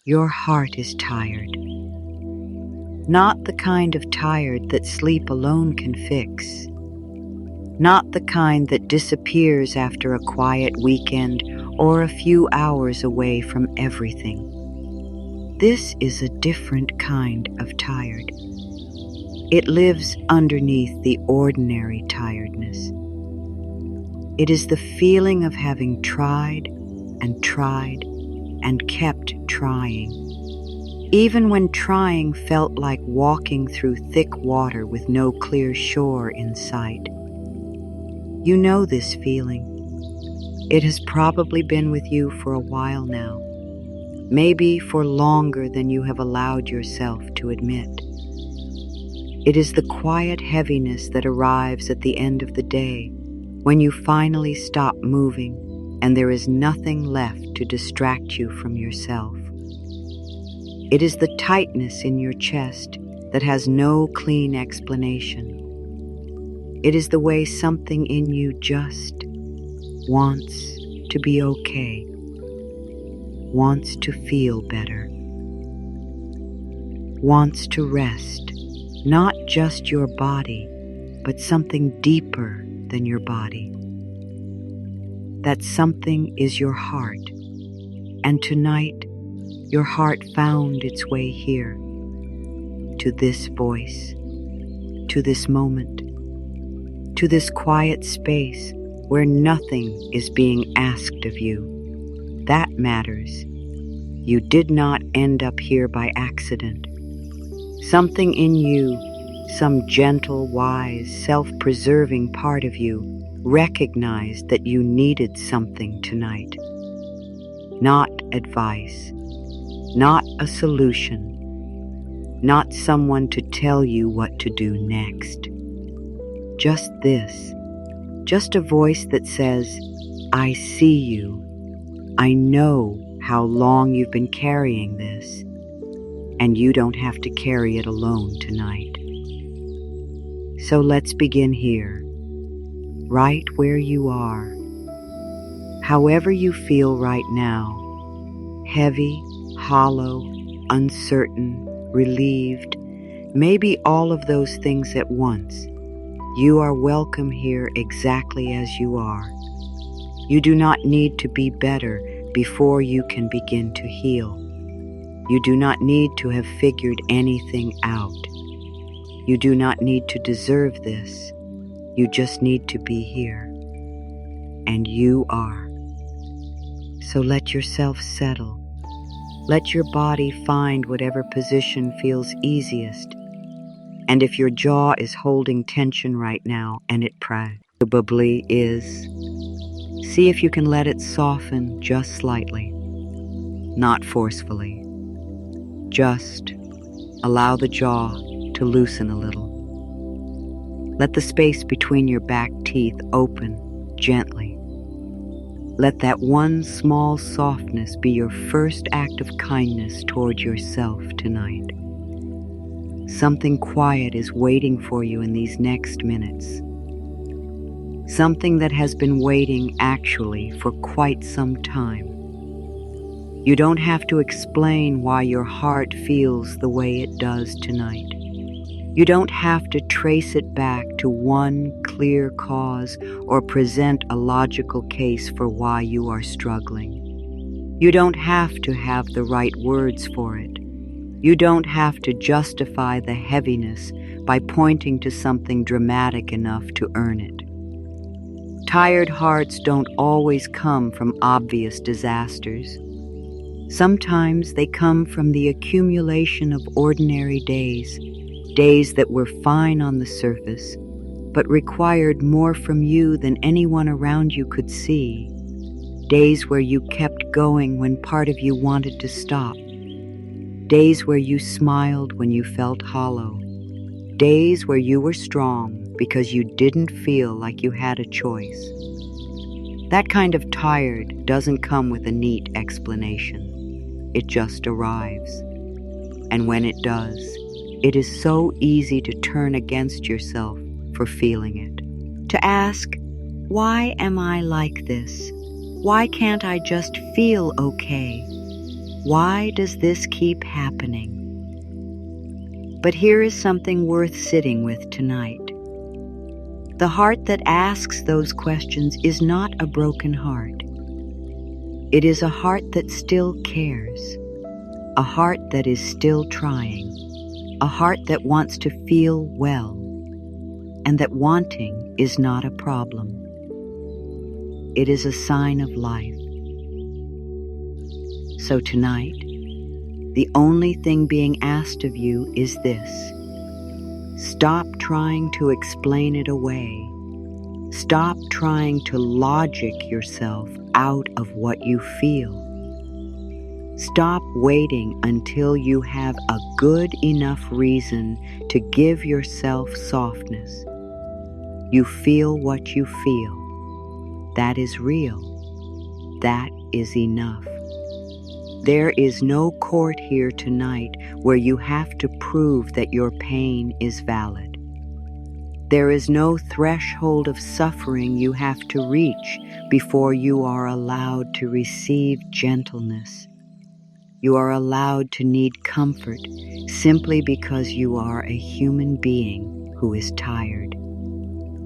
Your heart is tired. Not the kind of tired that sleep alone can fix. Not the kind that disappears after a quiet weekend or a few hours away from everything. This is a different kind of tired. It lives underneath the ordinary tiredness. It is the feeling of having tried and kept trying, even when trying felt like walking through thick water with no clear shore in sight. You know this feeling. It has probably been with you for a while now, maybe for longer than you have allowed yourself to admit. It is the quiet heaviness that arrives at the end of the day when you finally stop moving and there is nothing left to distract you from yourself. It is the tightness in your chest that has no clean explanation. It is the way something in you just wants to be okay, wants to feel better, wants to rest, not just your body, but something deeper than your body. That something is your heart, and tonight your heart found its way here, to this voice, to this moment, to this quiet space where nothing is being asked of you. That matters. You did not end up here by accident. Something in you, some gentle, wise, self-preserving part of you, recognized that you needed something tonight. Not advice, not a solution, not someone to tell you what to do next. Just this, just a voice that says, I see you. I know how long you've been carrying this, and you don't have to carry it alone tonight. So let's begin here, right where you are. However you feel right now, heavy, hollow, uncertain, relieved, maybe all of those things at once. You are welcome here exactly as you are. You do not need to be better before you can begin to heal. You do not need to have figured anything out. You do not need to deserve this. You just need to be here. And you are. So let yourself settle. Let your body find whatever position feels easiest. And if your jaw is holding tension right now, and it probably is, see if you can let it soften just slightly, not forcefully. Just allow the jaw to loosen a little. Let the space between your back teeth open gently. Let that one small softness be your first act of kindness toward yourself tonight. Something quiet is waiting for you in these next minutes. Something that has been waiting actually for quite some time. You don't have to explain why your heart feels the way it does tonight. You don't have to trace it back to one clear cause or present a logical case for why you are struggling. You don't have to have the right words for it. You don't have to justify the heaviness by pointing to something dramatic enough to earn it. Tired hearts don't always come from obvious disasters. Sometimes they come from the accumulation of ordinary days, days that were fine on the surface, but required more from you than anyone around you could see. Days where you kept going when part of you wanted to stop. Days where you smiled when you felt hollow. Days where you were strong because you didn't feel like you had a choice. That kind of tired doesn't come with a neat explanation. It just arrives. And when it does, it is so easy to turn against yourself for feeling it. To ask, why am I like this? Why can't I just feel okay? Why does this keep happening? But here is something worth sitting with tonight. The heart that asks those questions is not a broken heart. It is a heart that still cares, a heart that is still trying, a heart that wants to feel well, and that wanting is not a problem. It is a sign of life. So tonight, the only thing being asked of you is this. Stop trying to explain it away. Stop trying to logic yourself out of what you feel. Stop waiting until you have a good enough reason to give yourself softness. You feel what you feel. That is real. That is enough. There is no court here tonight where you have to prove that your pain is valid. There is no threshold of suffering you have to reach before you are allowed to receive gentleness. You are allowed to need comfort simply because you are a human being who is tired.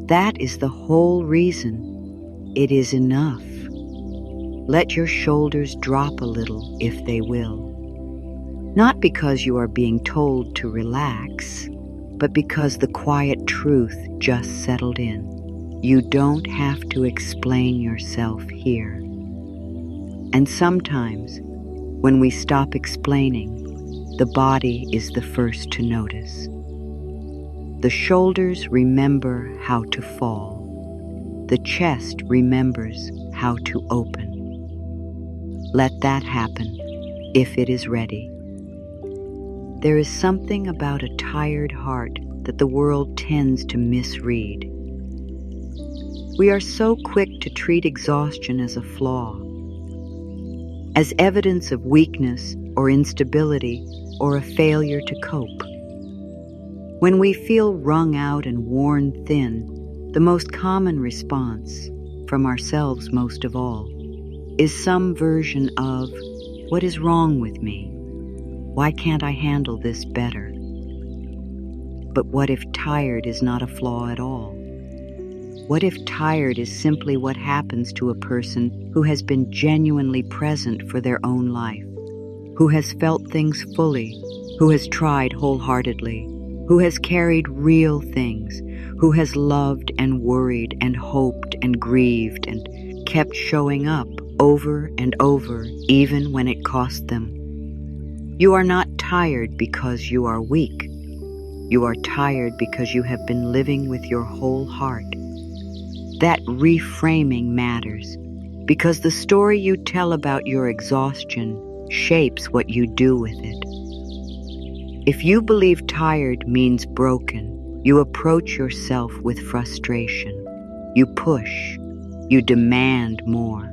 That is the whole reason. It is enough. Let your shoulders drop a little if they will. Not because you are being told to relax, but because the quiet truth just settled in. You don't have to explain yourself here. And sometimes, when we stop explaining, the body is the first to notice. The shoulders remember how to fall. The chest remembers how to open. Let that happen, if it is ready. There is something about a tired heart that the world tends to misread. We are so quick to treat exhaustion as a flaw, as evidence of weakness or instability or a failure to cope. When we feel wrung out and worn thin, the most common response, from ourselves most of all, is some version of, "What is wrong with me? Why can't I handle this better?" But what if tired is not a flaw at all? What if tired is simply what happens to a person who has been genuinely present for their own life, who has felt things fully, who has tried wholeheartedly, who has carried real things, who has loved and worried and hoped and grieved and kept showing up over and over, even when it cost them? You are not tired because you are weak. You are tired because you have been living with your whole heart. That reframing matters, because the story you tell about your exhaustion shapes what you do with it. If you believe tired means broken, you approach yourself with frustration. You push. You demand more.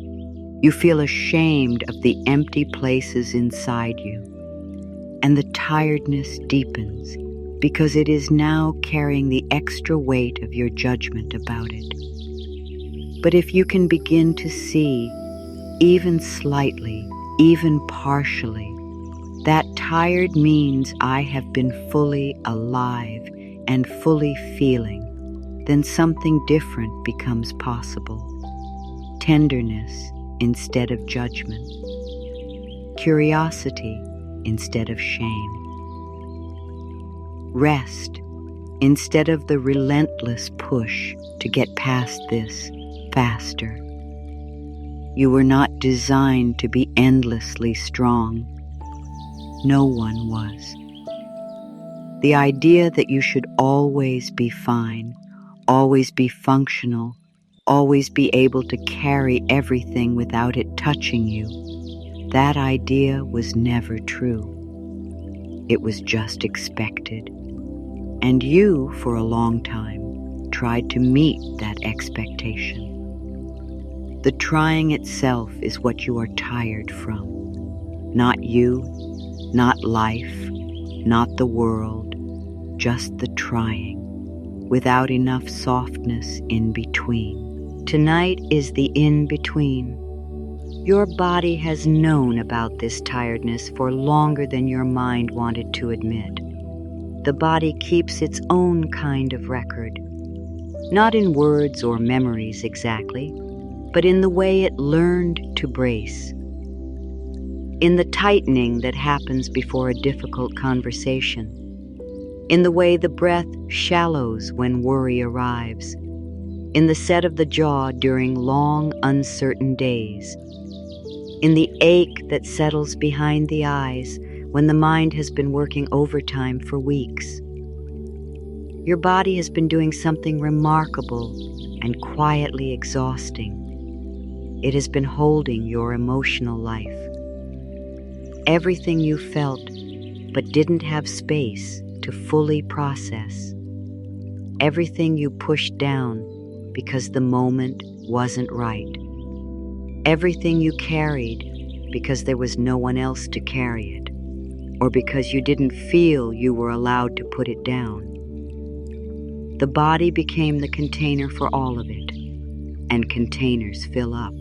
You feel ashamed of the empty places inside you. And the tiredness deepens because it is now carrying the extra weight of your judgment about it. But if you can begin to see, even slightly, even partially, that tired means I have been fully alive and fully feeling, then something different becomes possible. Tenderness instead of judgment. Curiosity instead of shame. Rest instead of the relentless push to get past this faster. You were not designed to be endlessly strong. No one was. The idea that you should always be fine, always be functional, always be able to carry everything without it touching you, that idea was never true. It was just expected. And you, for a long time, tried to meet that expectation. The trying itself is what you are tired from. Not you, not life, not the world, just the trying, without enough softness in between. Tonight is the in-between. Your body has known about this tiredness for longer than your mind wanted to admit. The body keeps its own kind of record, not in words or memories exactly, but in the way it learned to brace, in the tightening that happens before a difficult conversation, in the way the breath shallows when worry arrives, in the set of the jaw during long, uncertain days, in the ache that settles behind the eyes when the mind has been working overtime for weeks. Your body has been doing something remarkable and quietly exhausting. It has been holding your emotional life. Everything you felt but didn't have space to fully process. Everything you pushed down because the moment wasn't right. Everything you carried because there was no one else to carry it, or because you didn't feel you were allowed to put it down. The body became the container for all of it, and containers fill up.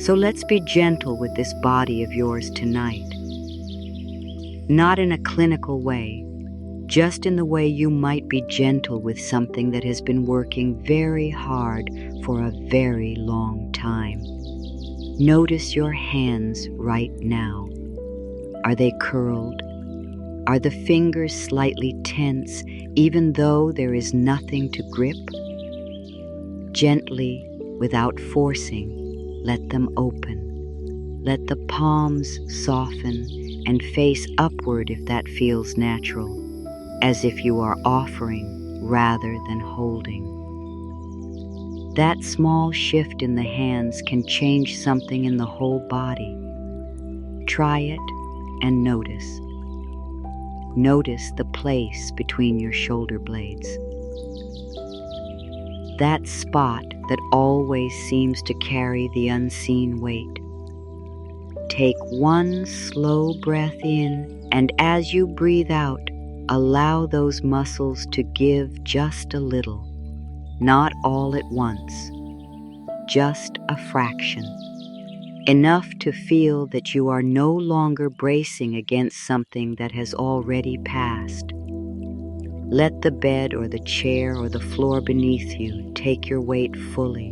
So let's be gentle with this body of yours tonight. Not in a clinical way, just in the way you might be gentle with something that has been working very hard for a very long time. Notice your hands right now. Are they curled? Are the fingers slightly tense, even though there is nothing to grip? Gently, without forcing, let them open. Let the palms soften and face upward if that feels natural, as if you are offering rather than holding. That small shift in the hands can change something in the whole body. Try it and notice. Notice the place between your shoulder blades. That spot that always seems to carry the unseen weight. Take one slow breath in, and as you breathe out, allow those muscles to give just a little, not all at once, just a fraction, enough to feel that you are no longer bracing against something that has already passed. Let the bed or the chair or the floor beneath you take your weight fully.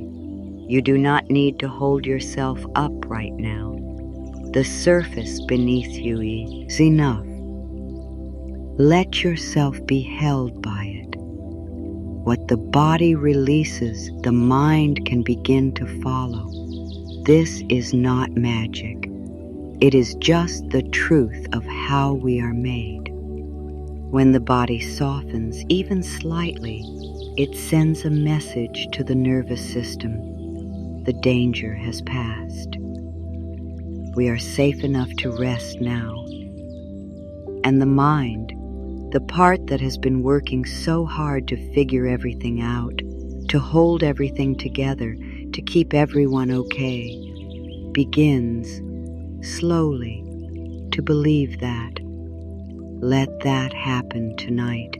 You do not need to hold yourself up right now. The surface beneath you is enough. Let yourself be held by it. What the body releases, the mind can begin to follow. This is not magic. It is just the truth of how we are made. When the body softens, even slightly, it sends a message to the nervous system. The danger has passed. We are safe enough to rest now. And the mind, the part that has been working so hard to figure everything out, to hold everything together, to keep everyone okay, begins slowly to believe that. Let that happen tonight,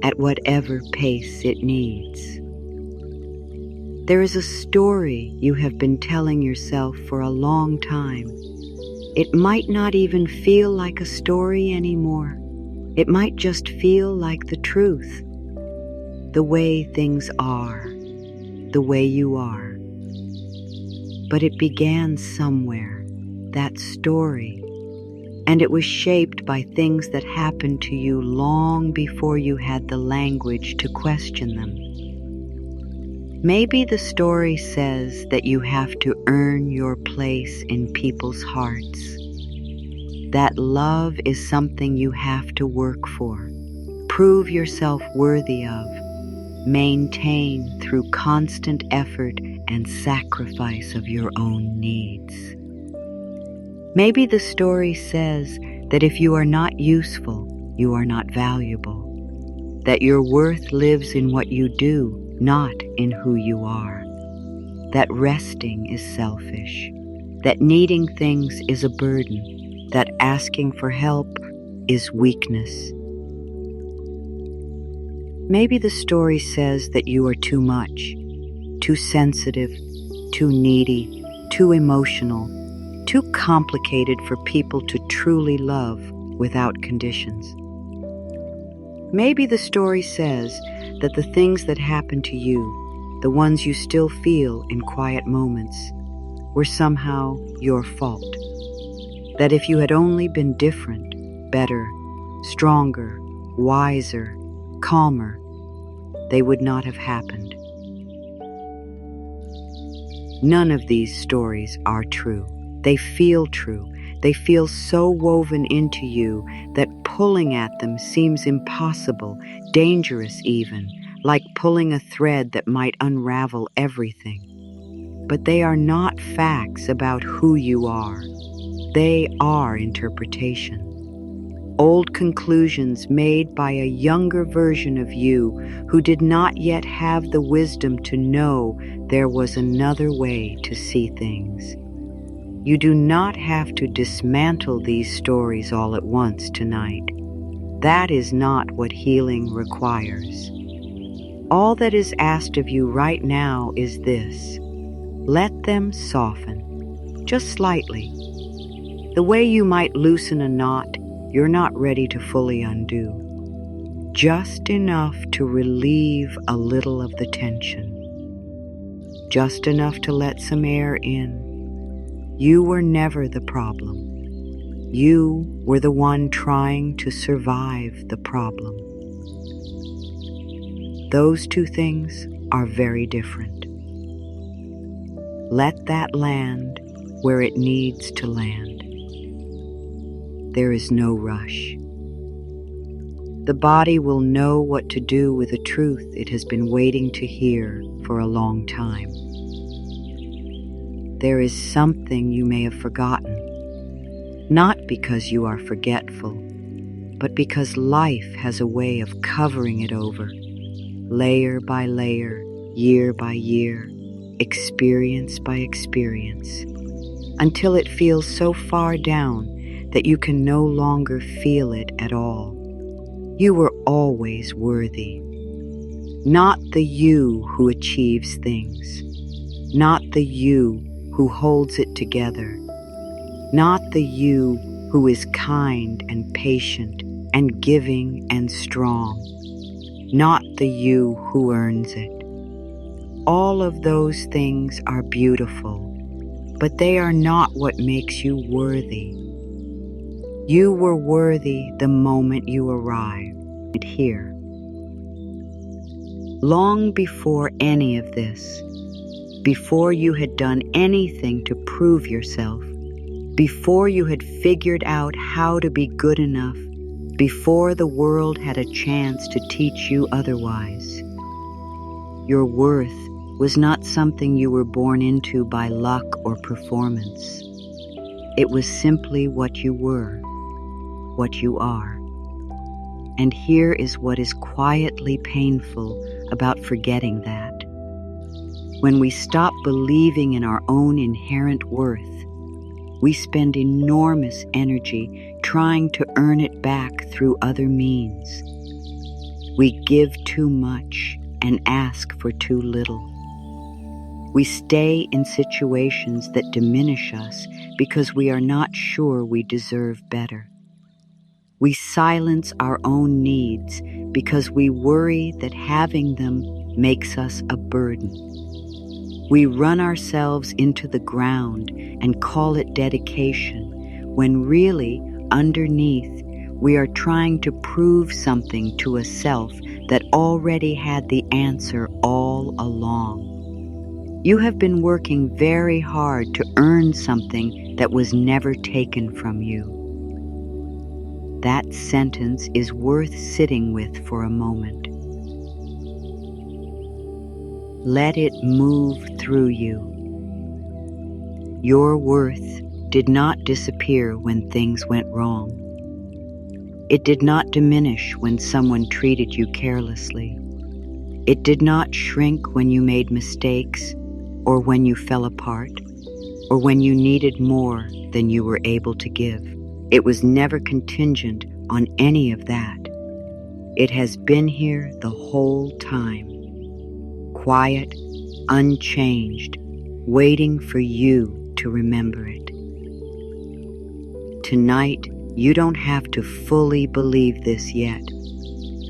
at whatever pace it needs. There is a story you have been telling yourself for a long time. It might not even feel like a story anymore. It might just feel like the truth, the way things are, the way you are. But it began somewhere, that story, and it was shaped by things that happened to you long before you had the language to question them. Maybe the story says that you have to earn your place in people's hearts, that love is something you have to work for, prove yourself worthy of, maintain through constant effort and sacrifice of your own needs. Maybe the story says that if you are not useful, you are not valuable, that your worth lives in what you do, not in who you are, that resting is selfish, that needing things is a burden, that asking for help is weakness. Maybe the story says that you are too much, too sensitive, too needy, too emotional, too complicated for people to truly love without conditions. Maybe the story says that the things that happened to you, the ones you still feel in quiet moments, were somehow your fault. That if you had only been different, better, stronger, wiser, calmer, they would not have happened. None of these stories are true. They feel true. They feel so woven into you that pulling at them seems impossible, dangerous even, like pulling a thread that might unravel everything. But they are not facts about who you are. They are interpretation. Old conclusions made by a younger version of you who did not yet have the wisdom to know there was another way to see things. You do not have to dismantle these stories all at once tonight. That is not what healing requires. All that is asked of you right now is this: let them soften, just slightly. The way you might loosen a knot you're not ready to fully undo. Just enough to relieve a little of the tension. Just enough to let some air in. You were never the problem. You were the one trying to survive the problem. Those two things are very different. Let that land where it needs to land. There is no rush. The body will know what to do with the truth it has been waiting to hear for a long time. There is something you may have forgotten, not because you are forgetful, but because life has a way of covering it over, layer by layer, year by year, experience by experience, until it feels so far down that you can no longer feel it at all. You were always worthy. Not the you who achieves things, not the you who holds it together, not the you who is kind and patient and giving and strong, not the you who earns it. All of those things are beautiful, but they are not what makes you worthy. You were worthy the moment you arrived here. Long before any of this, before you had done anything to prove yourself, before you had figured out how to be good enough, before the world had a chance to teach you otherwise. Your worth was not something you were born into by luck or performance. It was simply what you were. What you are. And here is what is quietly painful about forgetting that. When we stop believing in our own inherent worth, we spend enormous energy trying to earn it back through other means. We give too much and ask for too little. We stay in situations that diminish us because we are not sure we deserve better. We silence our own needs because we worry that having them makes us a burden. We run ourselves into the ground and call it dedication, when really, underneath, we are trying to prove something to a self that already had the answer all along. You have been working very hard to earn something that was never taken from you. That sentence is worth sitting with for a moment. Let it move through you. Your worth did not disappear when things went wrong. It did not diminish when someone treated you carelessly. It did not shrink when you made mistakes, or when you fell apart, or when you needed more than you were able to give. It was never contingent on any of that. It has been here the whole time, quiet, unchanged, waiting for you to remember it. Tonight, you don't have to fully believe this yet.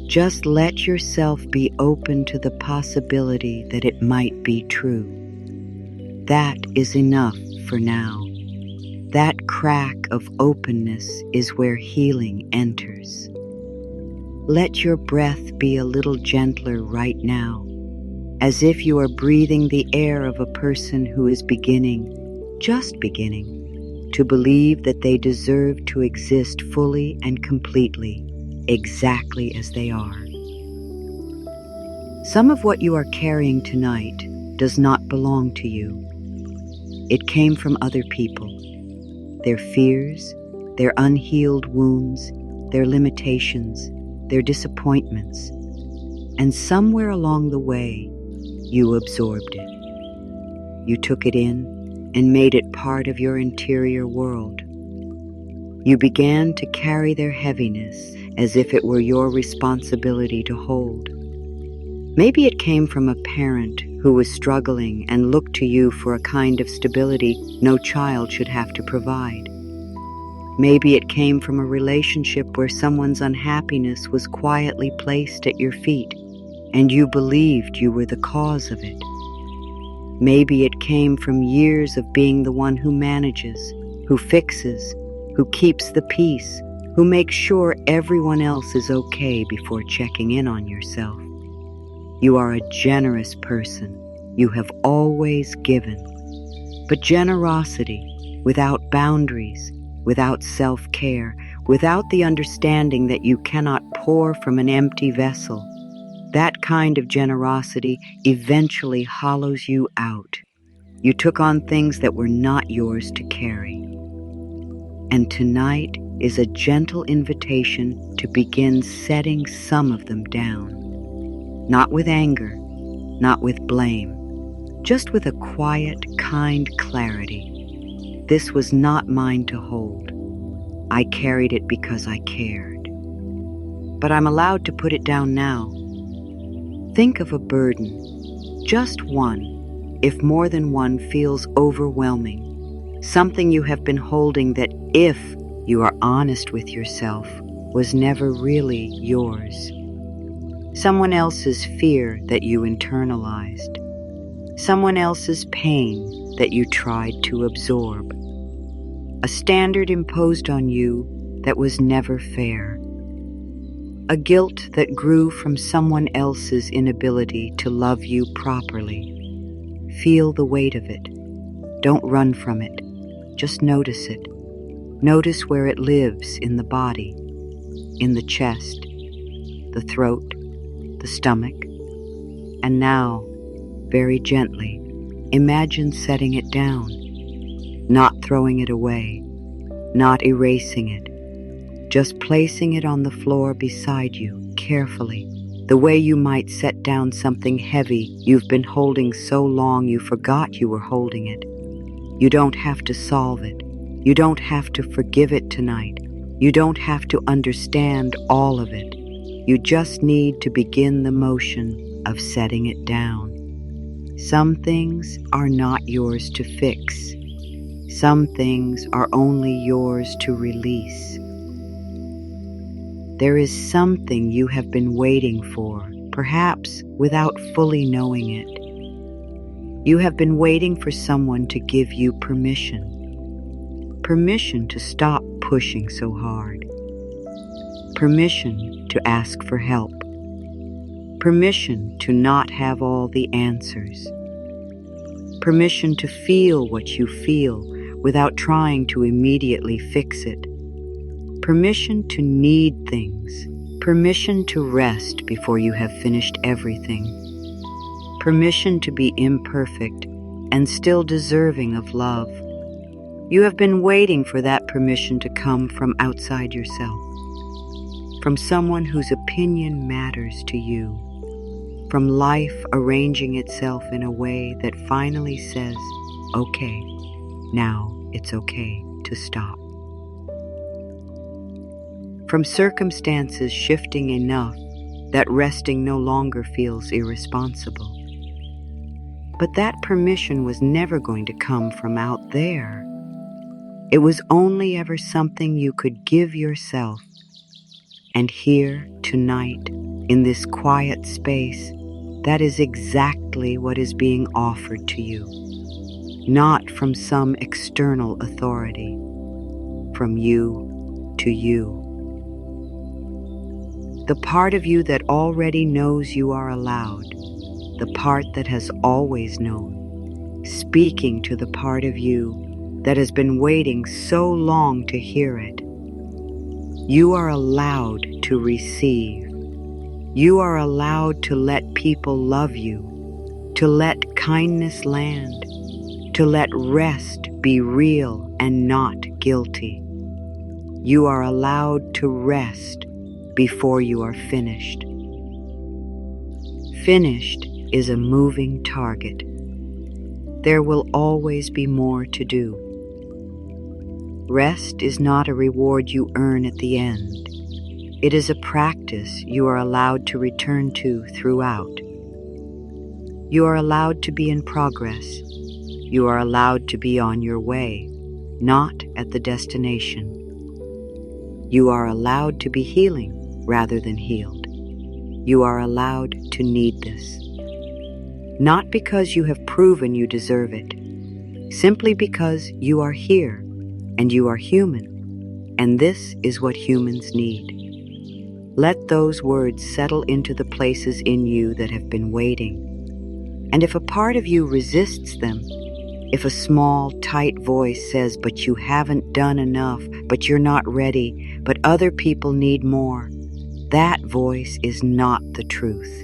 Just let yourself be open to the possibility that it might be true. That is enough for now. That crack of openness is where healing enters. Let your breath be a little gentler right now, as if you are breathing the air of a person who is beginning, just beginning, to believe that they deserve to exist fully and completely, exactly as they are. Some of what you are carrying tonight does not belong to you. It came from other people. Their fears, their unhealed wounds, their limitations, their disappointments, and somewhere along the way, you absorbed it. You took it in and made it part of your interior world. You began to carry their heaviness as if it were your responsibility to hold. Maybe it came from a parent who was struggling and looked to you for a kind of stability no child should have to provide. Maybe it came from a relationship where someone's unhappiness was quietly placed at your feet, and you believed you were the cause of it. Maybe it came from years of being the one who manages, who fixes, who keeps the peace, who makes sure everyone else is okay before checking in on yourself. You are a generous person. You have always given. But generosity, without boundaries, without self-care, without the understanding that you cannot pour from an empty vessel, that kind of generosity eventually hollows you out. You took on things that were not yours to carry. And tonight is a gentle invitation to begin setting some of them down. Not with anger, not with blame, just with a quiet, kind clarity. This was not mine to hold. I carried it because I cared. But I'm allowed to put it down now. Think of a burden, just one, if more than one feels overwhelming, something you have been holding that, if you are honest with yourself, was never really yours. Someone else's fear that you internalized. Someone else's pain that you tried to absorb. A standard imposed on you that was never fair. A guilt that grew from someone else's inability to love you properly. Feel the weight of it. Don't run from it. Just notice it. Notice where it lives in the body, in the chest, the throat, the stomach. And now, very gently, imagine setting it down, not throwing it away, not erasing it, just placing it on the floor beside you, carefully, the way you might set down something heavy you've been holding so long you forgot you were holding it. You don't have to solve it. You don't have to forgive it tonight. You don't have to understand all of it. You just need to begin the motion of setting it down. Some things are not yours to fix. Some things are only yours to release. There is something you have been waiting for, perhaps without fully knowing it. You have been waiting for someone to give you permission. Permission to stop pushing so hard. Permission to ask for help. Permission to not have all the answers. Permission to feel what you feel without trying to immediately fix it. Permission to need things. Permission to rest before you have finished everything. Permission to be imperfect and still deserving of love. You have been waiting for that permission to come from outside yourself, from someone whose opinion matters to you, from life arranging itself in a way that finally says, okay, now it's okay to stop. From circumstances shifting enough that resting no longer feels irresponsible. But that permission was never going to come from out there. It was only ever something you could give yourself. And here, tonight, in this quiet space, that is exactly what is being offered to you. Not from some external authority, from you to you. The part of you that already knows you are allowed, the part that has always known, speaking to the part of you that has been waiting so long to hear it. You are allowed to receive. You are allowed to let people love you, to let kindness land, to let rest be real and not guilty. You are allowed to rest before you are finished. Finished is a moving target. There will always be more to do. Rest is not a reward you earn at the end. It is a practice you are allowed to return to throughout. You are allowed to be in progress. You are allowed to be on your way, not at the destination. You are allowed to be healing rather than healed. You are allowed to need this. Not because you have proven you deserve it, simply because you are here and you are human, and this is what humans need. Let those words settle into the places in you that have been waiting. And if a part of you resists them, if a small, tight voice says, but you haven't done enough, but you're not ready, but other people need more, that voice is not the truth.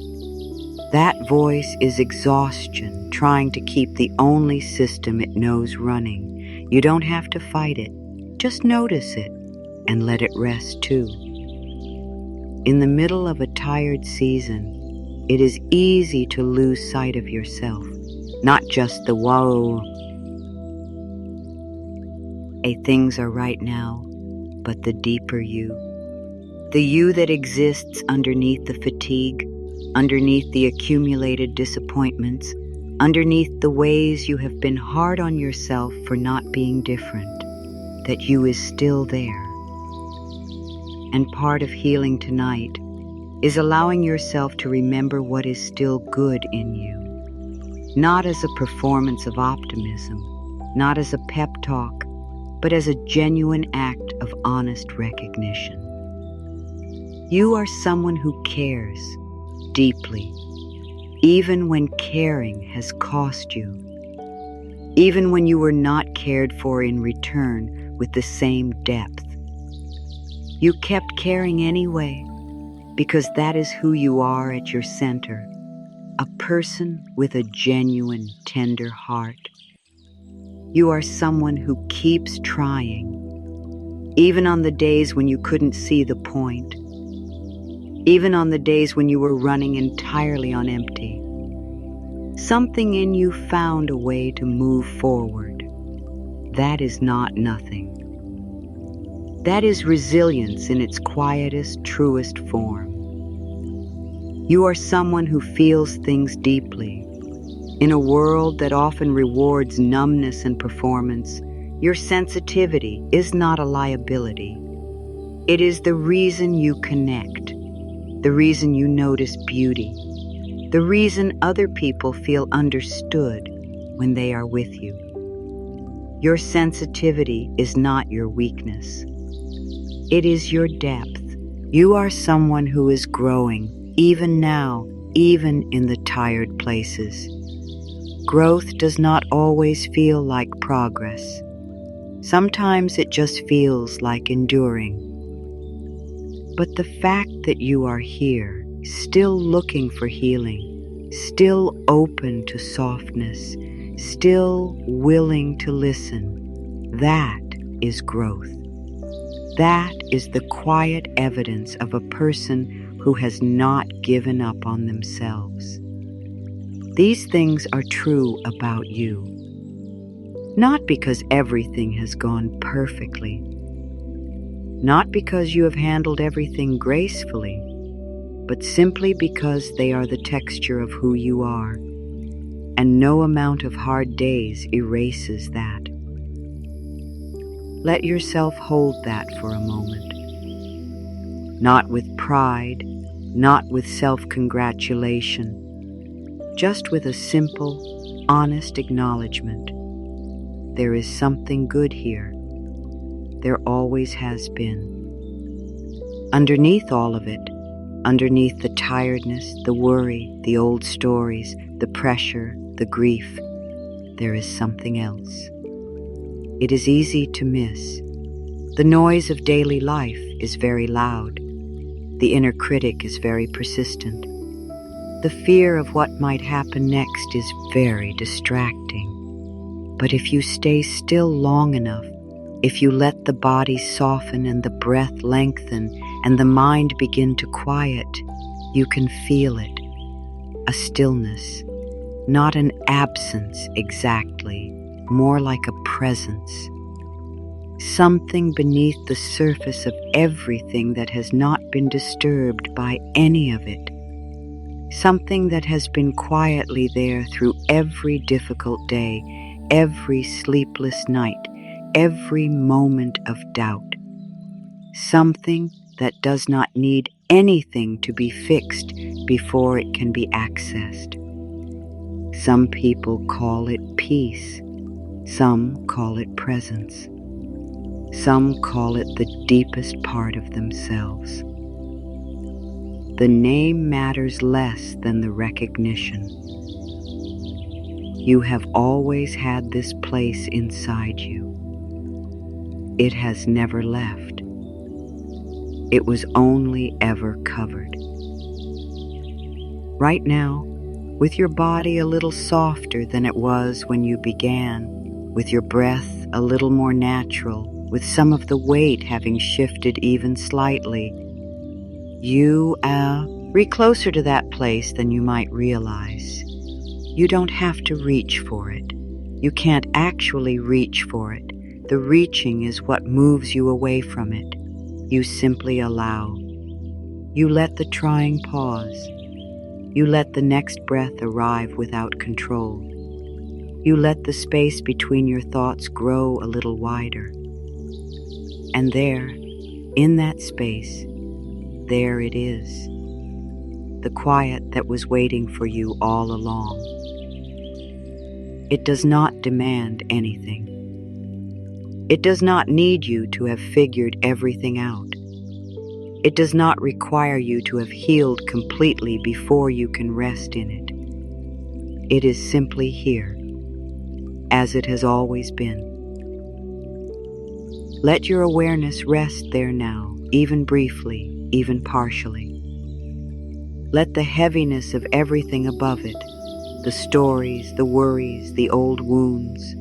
That voice is exhaustion, trying to keep the only system it knows running. You don't have to fight it. Just notice it and let it rest too. In the middle of a tired season, it is easy to lose sight of yourself, not just the wow things are right now, but the deeper you. The you that exists underneath the fatigue, underneath the accumulated disappointments, underneath the ways you have been hard on yourself for not being different, that you is still there. And part of healing tonight is allowing yourself to remember what is still good in you, not as a performance of optimism, not as a pep talk, but as a genuine act of honest recognition. You are someone who cares deeply, even when caring has cost you, even when you were not cared for in return with the same depth. You kept caring anyway, because that is who you are at your center, a person with a genuine, tender heart. You are someone who keeps trying, even on the days when you couldn't see the point, even on the days when you were running entirely on empty. Something in you found a way to move forward. That is not nothing. That is resilience in its quietest, truest form. You are someone who feels things deeply. In a world that often rewards numbness and performance, your sensitivity is not a liability. It is the reason you connect, the reason you notice beauty, the reason other people feel understood when they are with you. Your sensitivity is not your weakness. It is your depth. You are someone who is growing, even now, even in the tired places. Growth does not always feel like progress. Sometimes it just feels like enduring. But the fact that you are here, still looking for healing, still open to softness, still willing to listen, that is growth. That is the quiet evidence of a person who has not given up on themselves. These things are true about you, not because everything has gone perfectly, not because you have handled everything gracefully, but simply because they are the texture of who you are. and no amount of hard days erases that. Let yourself hold that for a moment. Not with pride, not with self-congratulation, just with a simple, honest acknowledgement. There is something good here. There always has been. Underneath all of it, underneath the tiredness, the worry, the old stories, the pressure, the grief, there is something else. It is easy to miss. The noise of daily life is very loud. The inner critic is very persistent. The fear of what might happen next is very distracting. But if you stay still long enough, if you let the body soften and the breath lengthen and the mind begin to quiet, you can feel it. A stillness, not an absence exactly, more like a presence. Something beneath the surface of everything that has not been disturbed by any of it. Something that has been quietly there through every difficult day, every sleepless night, every moment of doubt. Something that does not need anything to be fixed before it can be accessed. Some people call it peace. Some call it presence. Some call it the deepest part of themselves. The name matters less than the recognition. You have always had this place inside you. It has never left. It was only ever covered. Right now, with your body a little softer than it was when you began, with your breath a little more natural, with some of the weight having shifted even slightly, you reach closer to that place than you might realize. You don't have to reach for it. You can't actually reach for it. The reaching is what moves you away from it. You simply allow. You let the trying pause. You let the next breath arrive without control. You let the space between your thoughts grow a little wider. And there, in that space, there it is. The quiet that was waiting for you all along. It does not demand anything. It does not need you to have figured everything out. It does not require you to have healed completely before you can rest in it. It is simply here, as it has always been. Let your awareness rest there now, even briefly, even partially. Let the heaviness of everything above it, the stories, the worries, the old wounds,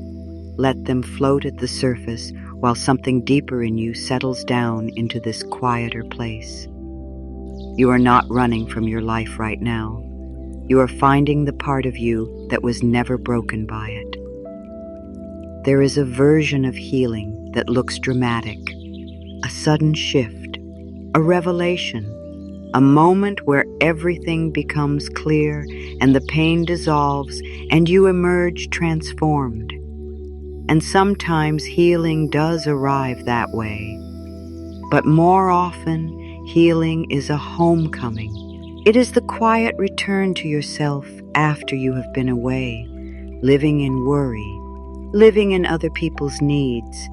let them float at the surface while something deeper in you settles down into this quieter place. You are not running from your life right now. You are finding the part of you that was never broken by it. There is a version of healing that looks dramatic, a sudden shift, a revelation, a moment where everything becomes clear and the pain dissolves and you emerge transformed. And sometimes healing does arrive that way. But more often, healing is a homecoming. It is the quiet return to yourself after you have been away, living in worry, living in other people's needs,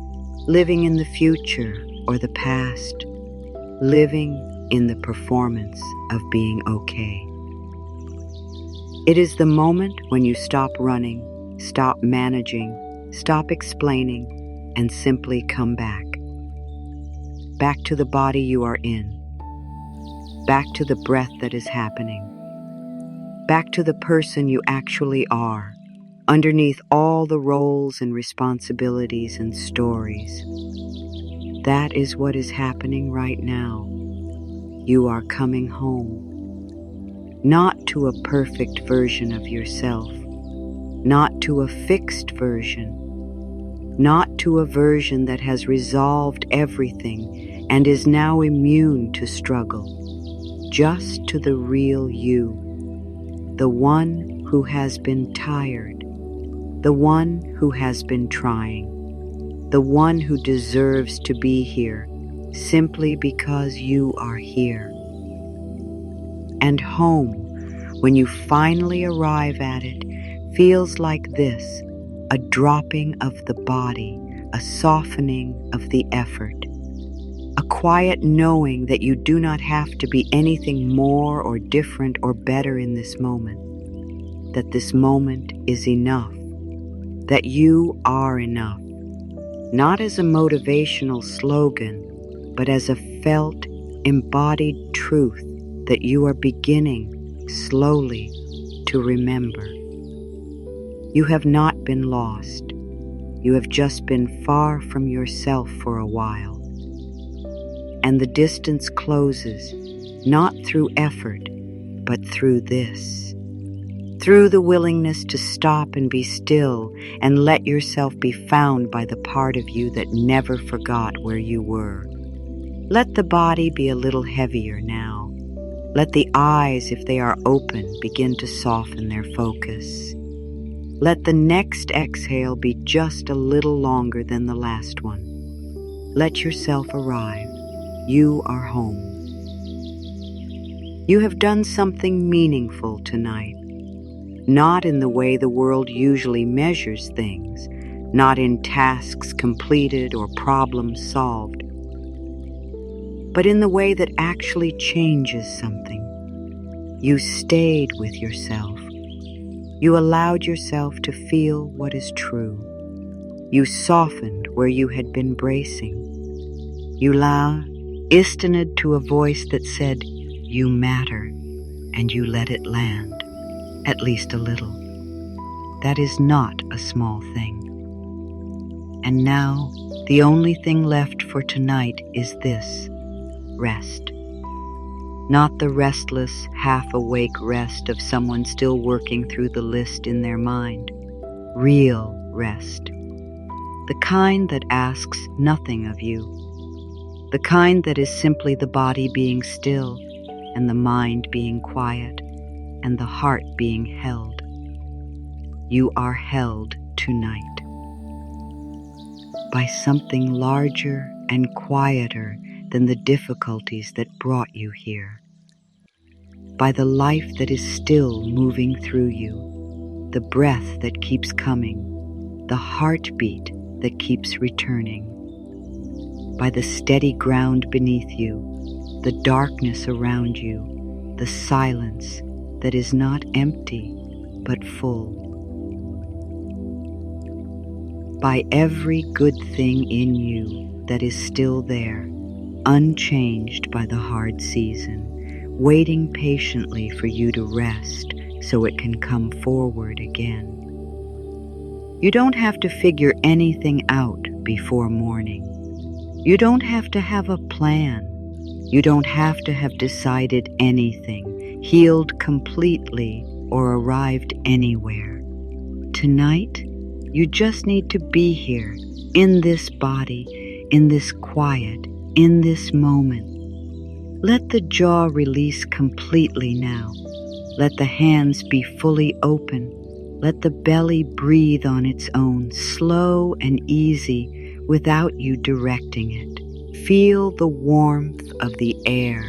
living in the future or the past, living in the performance of being okay. It is the moment when you stop running, stop managing, stop explaining, and simply come back. Back to the body you are in. Back to the breath that is happening. Back to the person you actually are, underneath all the roles and responsibilities and stories. That is what is happening right now. You are coming home. Not to a perfect version of yourself. Not to a fixed version. Not to a version that has resolved everything and is now immune to struggle. Just to the real you. The one who has been tired, the one who has been trying, the one who deserves to be here simply because you are here. And home, when you finally arrive at it, feels like this: a dropping of the body, a softening of the effort, a quiet knowing that you do not have to be anything more or different or better in this moment, that this moment is enough, that you are enough, not as a motivational slogan, but as a felt, embodied truth that you are beginning slowly to remember. You have not been lost. You have just been far from yourself for a while. And the distance closes, not through effort, but through this. Through the willingness to stop and be still and let yourself be found by the part of you that never forgot where you were. Let the body be a little heavier now. Let the eyes, if they are open, begin to soften their focus. Let the next exhale be just a little longer than the last one. Let yourself arrive. You are home. You have done something meaningful tonight. Not in the way the world usually measures things, not in tasks completed or problems solved, but in the way that actually changes something. You stayed with yourself. You allowed yourself to feel what is true. You softened where you had been bracing. You listened to a voice that said, "You matter," and you let it land, at least a little. That is not a small thing. And now, the only thing left for tonight is this: rest. Not the restless, half-awake rest of someone still working through the list in their mind. Real rest. The kind that asks nothing of you. The kind that is simply the body being still, and the mind being quiet, and the heart being held. You are held tonight by something larger and quieter than the difficulties that brought you here, by the life that is still moving through you, the breath that keeps coming, the heartbeat that keeps returning, by the steady ground beneath you, the darkness around you, the silence that is not empty but full, by every good thing in you that is still there, unchanged by the hard season, waiting patiently for you to rest so it can come forward again. You don't have to figure anything out before morning. You don't have to have a plan. You don't have to have decided anything, healed completely, or arrived anywhere. Tonight, you just need to be here, in this body, in this quiet, in this moment. Let the jaw release completely now. Let the hands be fully open. Let the belly breathe on its own, slow and easy, without you directing it. Feel the warmth of the air.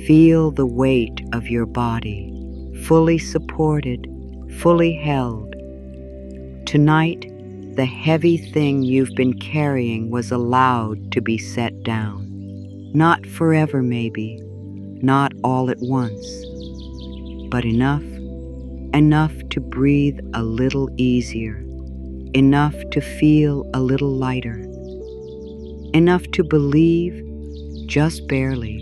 Feel the weight of your body, fully supported, fully held. Tonight, the heavy thing you've been carrying was allowed to be set down. Not forever, maybe, not all at once, but enough to breathe a little easier, enough to feel a little lighter, enough to believe, just barely,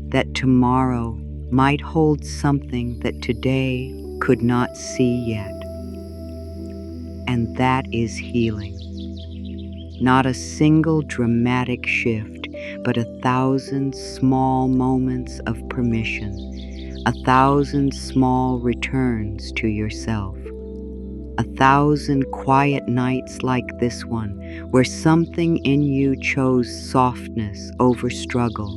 that tomorrow might hold something that today could not see yet. And that is healing. Not a single dramatic shift, but 1,000 small moments of permission, 1,000 small returns to yourself, 1,000 quiet nights like this one, where something in you chose softness over struggle,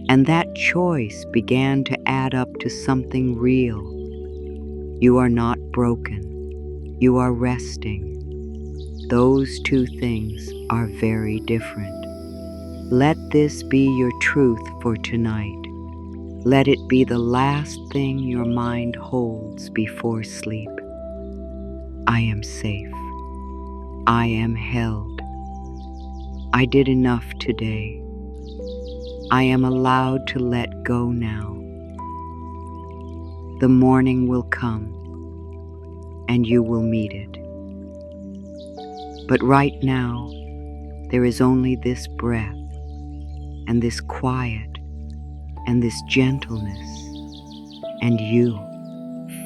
and that choice began to add up to something real. You are not broken. You are resting. Those two things are very different. Let this be your truth for tonight. Let it be the last thing your mind holds before sleep. I am safe. I am held. I did enough today. I am allowed to let go now. The morning will come, and you will meet it. But right now, there is only this breath, and this quiet, and this gentleness, and you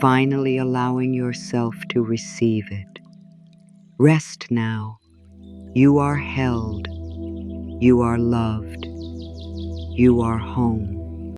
finally allowing yourself to receive it. Rest now. You are held. You are loved. You are home.